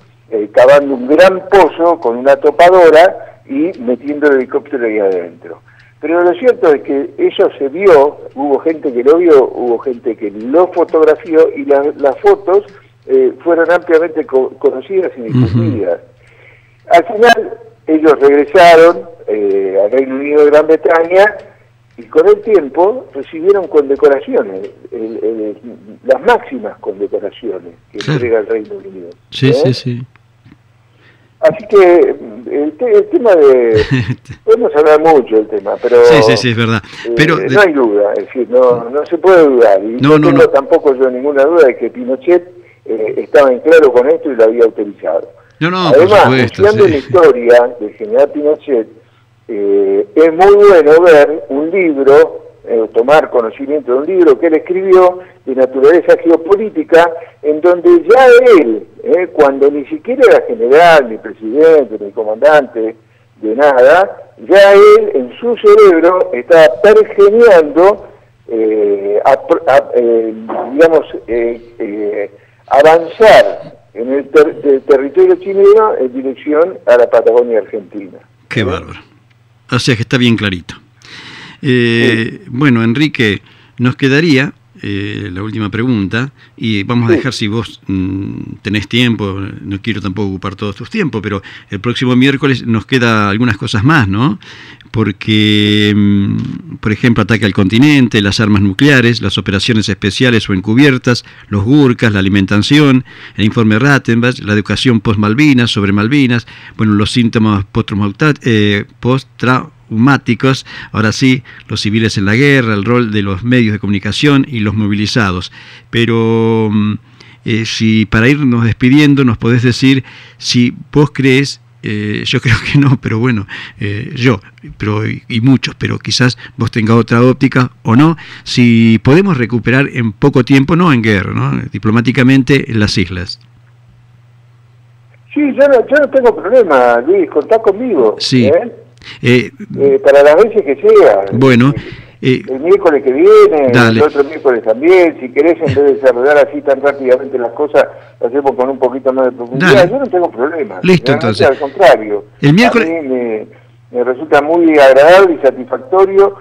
cavando un gran pozo con una topadora y metiendo el helicóptero ahí adentro. Pero lo cierto es que eso se vio, hubo gente que lo vio, hubo gente que lo fotografió, y las fotos fueron ampliamente conocidas y difundidas. Al final ellos regresaron al Reino Unido de Gran Bretaña, y con el tiempo recibieron condecoraciones, las máximas condecoraciones que entrega el Reino Unido. Sí, sí, sí. Así que el tema de... podemos hablar mucho del tema, pero... Sí, sí, sí, es verdad. Pero no hay duda, es decir, no se puede dudar. Y no tengo tampoco yo ninguna duda de que Pinochet estaba en claro con esto y lo había utilizado. Además, estudiando la historia del general Pinochet, es muy bueno ver un libro, tomar conocimiento de un libro que él escribió de naturaleza geopolítica, en donde ya él, cuando ni siquiera era general, ni presidente, ni comandante de nada, ya él en su cerebro estaba pergeñando, avanzar en el territorio chileno en dirección a la Patagonia Argentina. Qué bárbaro. O sea que está bien clarito. Bueno, Enrique, nos quedaría la última pregunta, y vamos a dejar, si vos tenés tiempo, no quiero tampoco ocupar todos tus tiempos, pero el próximo miércoles nos queda algunas cosas más, ¿no? Porque, por ejemplo, ataque al continente, las armas nucleares, las operaciones especiales o encubiertas, los Gurkas, la alimentación, el informe Rattenbach, la educación post-Malvinas, sobre Malvinas, bueno, los síntomas postraumáticos, ahora sí, los civiles en la guerra, el rol de los medios de comunicación y los movilizados. Pero si para irnos despidiendo nos podés decir si vos crees, yo creo que no, pero bueno, y muchos, pero quizás vos tengas otra óptica o no, si podemos recuperar en poco tiempo, no en guerra, ¿no?, diplomáticamente, las islas. Sí, yo no tengo problema, Luis, contá conmigo. Sí. Para las veces que sea. Bueno. El miércoles que viene, dale. El otro miércoles también. Si querés, en vez de desarrollar así tan rápidamente las cosas, lo hacemos con un poquito más de profundidad. Dale. Yo no tengo problema. Listo, entonces. Al contrario. El miércoles... A mí me resulta muy agradable y satisfactorio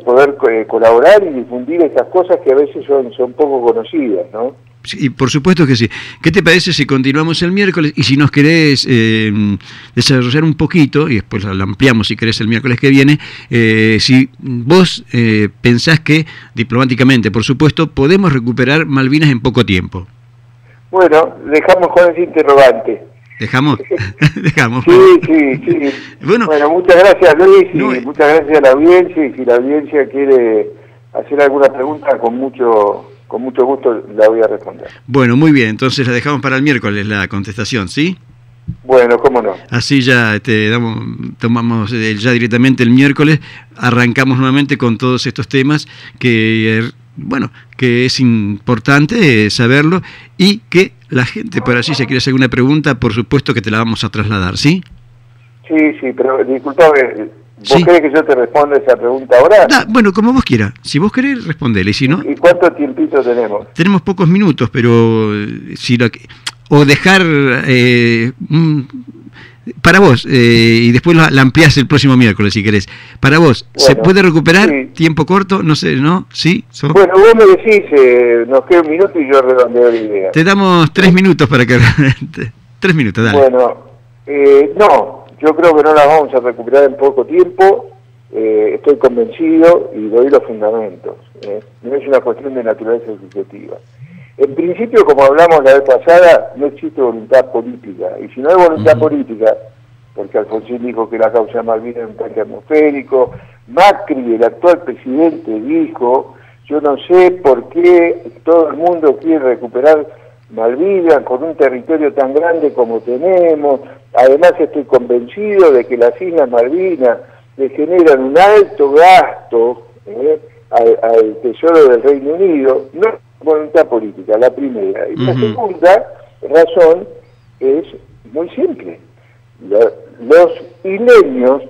poder colaborar y difundir estas cosas que a veces son poco conocidas, ¿no? Sí, por supuesto que sí. ¿Qué te parece si continuamos el miércoles? Y si nos querés desarrollar un poquito, y después lo ampliamos si querés el miércoles que viene, si vos pensás que, diplomáticamente, por supuesto, podemos recuperar Malvinas en poco tiempo. Bueno, dejamos con ese interrogante. ¿Dejamos? Dejamos. Sí. Bueno, muchas gracias, Luis, y muchas gracias a la audiencia, y si la audiencia quiere hacer alguna pregunta, con mucho gusto la voy a responder. Bueno, muy bien, entonces la dejamos para el miércoles la contestación, ¿sí? Bueno, cómo no. Así ya tomamos ya directamente el miércoles, arrancamos nuevamente con todos estos temas que, bueno, que es importante saberlo, y que la gente por allí, si quiere hacer alguna pregunta, por supuesto que te la vamos a trasladar, ¿sí? Sí, pero disculpame, ¿vos querés que yo te responda esa pregunta ahora? Bueno, como vos quieras. Si vos querés, respondele. Y si no... ¿Y cuánto tiempito tenemos? Tenemos pocos minutos, pero... o dejar... para vos, y después la ampliás el próximo miércoles, si querés. Para vos, bueno, ¿se puede recuperar? Sí. ¿Tiempo corto? No sé, ¿no? ¿Sí? Bueno, vos me decís, nos queda un minuto y yo redondeo la idea. Te damos 3 minutos para que... 3 minutos, dale. Bueno, no... Yo creo que no las vamos a recuperar en poco tiempo, estoy convencido y doy los fundamentos. No es una cuestión de naturaleza subjetiva. En principio, como hablamos la vez pasada, no existe voluntad política. Y si no hay voluntad política, porque Alfonsín dijo que la causa de Malvinas es un tanque atmosférico, Macri, el actual presidente, dijo, yo no sé por qué todo el mundo quiere recuperar Malvinas con un territorio tan grande como tenemos. Además estoy convencido de que las Islas Malvinas le generan un alto gasto al Tesoro del Reino Unido. No es voluntad política, la primera. Y la segunda razón es muy simple. Los isleños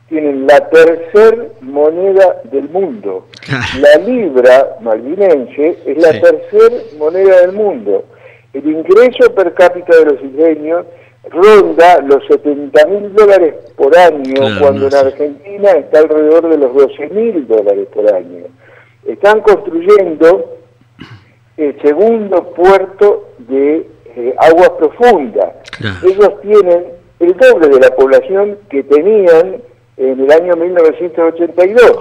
tienen la tercer moneda del mundo. La libra malvinense es la tercer moneda del mundo. El ingreso per cápita de los isleños ronda los $70.000 por año, cuando en Argentina está alrededor de los $12.000 por año. Están construyendo el segundo puerto de aguas profundas. Ellos tienen el doble de la población que tenían en el año 1982.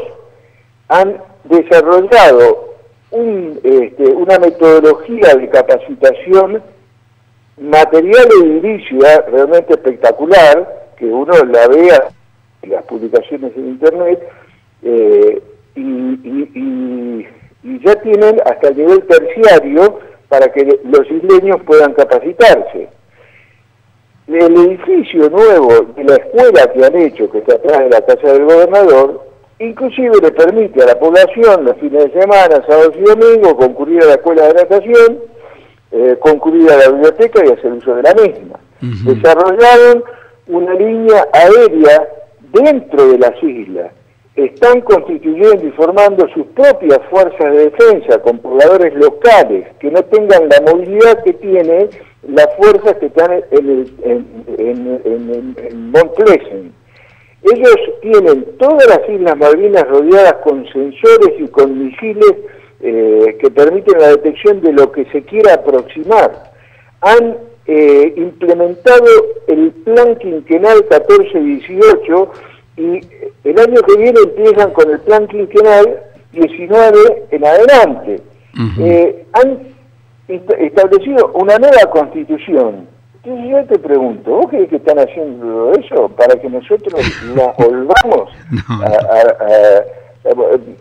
Han desarrollado una metodología de capacitación material e edilicia realmente espectacular, que uno la vea en las publicaciones en internet, y ya tienen hasta el nivel terciario para que los isleños puedan capacitarse. El edificio nuevo de la escuela que han hecho, que está atrás de la casa del gobernador, inclusive le permite a la población los fines de semana, sábados y domingos, concurrir a la escuela de natación, concurrir a la biblioteca y hacer uso de la misma. Desarrollaron una línea aérea dentro de las islas. Están constituyendo y formando sus propias fuerzas de defensa con pobladores locales que no tengan la movilidad que tiene las fuerzas que están en Mont Pleasant. Ellos tienen todas las Islas Malvinas rodeadas con sensores y con misiles que permiten la detección de lo que se quiera aproximar. Han implementado el plan quinquenal 14-18 y el año que viene empiezan con el plan quinquenal 19 en adelante. Han establecido una nueva constitución. Entonces yo te pregunto, ¿vos crees que están haciendo eso para que nosotros nos volvamos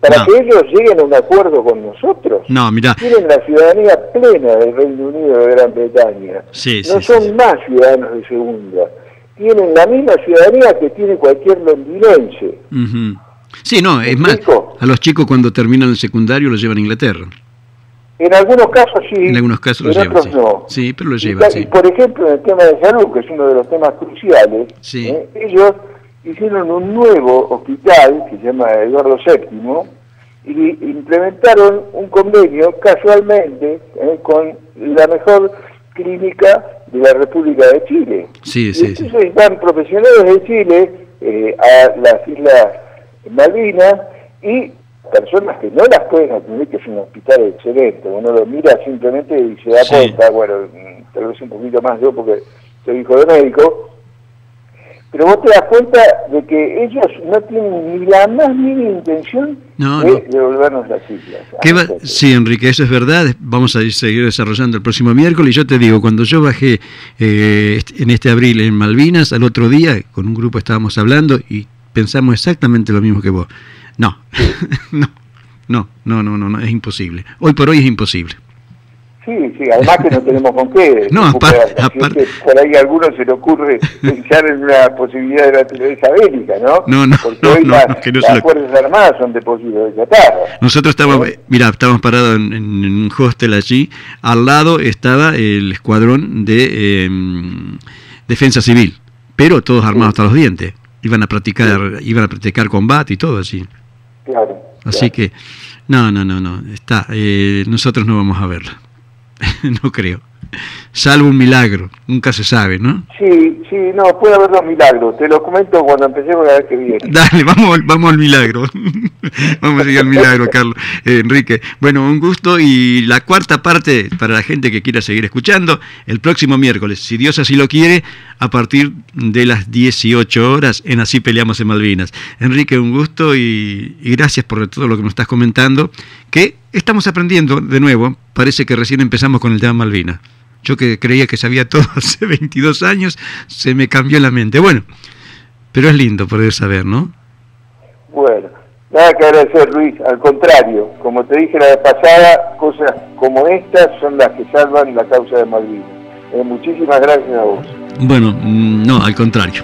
para que ellos lleguen a un acuerdo con nosotros? No, mirá. Tienen la ciudadanía plena del Reino Unido de Gran Bretaña. No son más ciudadanos de segunda. Tienen la misma ciudadanía que tiene cualquier londinense. Sí, no, es más, a los chicos cuando terminan el secundario los llevan a Inglaterra. En algunos casos sí, en algunos casos en otros llevan, no. Sí, pero los llevan, sí. Por ejemplo, en el tema de salud, que es uno de los temas cruciales, ellos hicieron un nuevo hospital que se llama Eduardo VII y implementaron un convenio casualmente con la mejor clínica de la República de Chile. Entonces van profesionales de Chile a las Islas Malvinas y personas que no las pueden atender, que es un hospital excelente. Uno lo mira simplemente y se da cuenta, bueno, tal vez un poquito más yo porque soy hijo de médico, pero vos te das cuenta de que ellos no tienen ni la más mínima intención de devolvernos las islas. Sí, Enrique, eso es verdad. Vamos a seguir desarrollando el próximo miércoles. Y yo te digo, cuando yo bajé en este abril en Malvinas, al otro día, con un grupo estábamos hablando y pensamos exactamente lo mismo que vos. No, no, es imposible. Hoy por hoy es imposible. Sí, además que no tenemos con qué. No, aparte. Por ahí a algunos se le ocurre pensar en una posibilidad de naturaleza bélica, ¿no? Porque hoy las Fuerzas Armadas son de posible desatar. Nosotros estábamos parados en un hostel allí. Al lado estaba el escuadrón de defensa civil, pero todos armados hasta los dientes. Iban a practicar combate y todo así. Claro. Así que, no, nosotros no vamos a verlo. No creo. Salvo un milagro, nunca se sabe, ¿no? Sí, no, puede haber dos milagros. Te lo comento cuando empecemos la vez que viene. Dale, vamos al milagro. Vamos a seguir al milagro, Carlos. Enrique, bueno, un gusto. Y la cuarta parte, para la gente que quiera seguir escuchando, el próximo miércoles, si Dios así lo quiere, a partir de las 18 horas, en Así Peleamos en Malvinas. Enrique, un gusto y gracias por todo lo que nos estás comentando, que estamos aprendiendo de nuevo. Parece que recién empezamos con el tema Malvinas. Yo que creía que sabía todo hace 22 años, se me cambió la mente. Bueno, pero es lindo poder saber, ¿no? Bueno, nada que agradecer, Luis. Al contrario, como te dije la vez pasada, cosas como estas son las que salvan la causa de Malvinas. Muchísimas gracias a vos. Bueno, no, al contrario.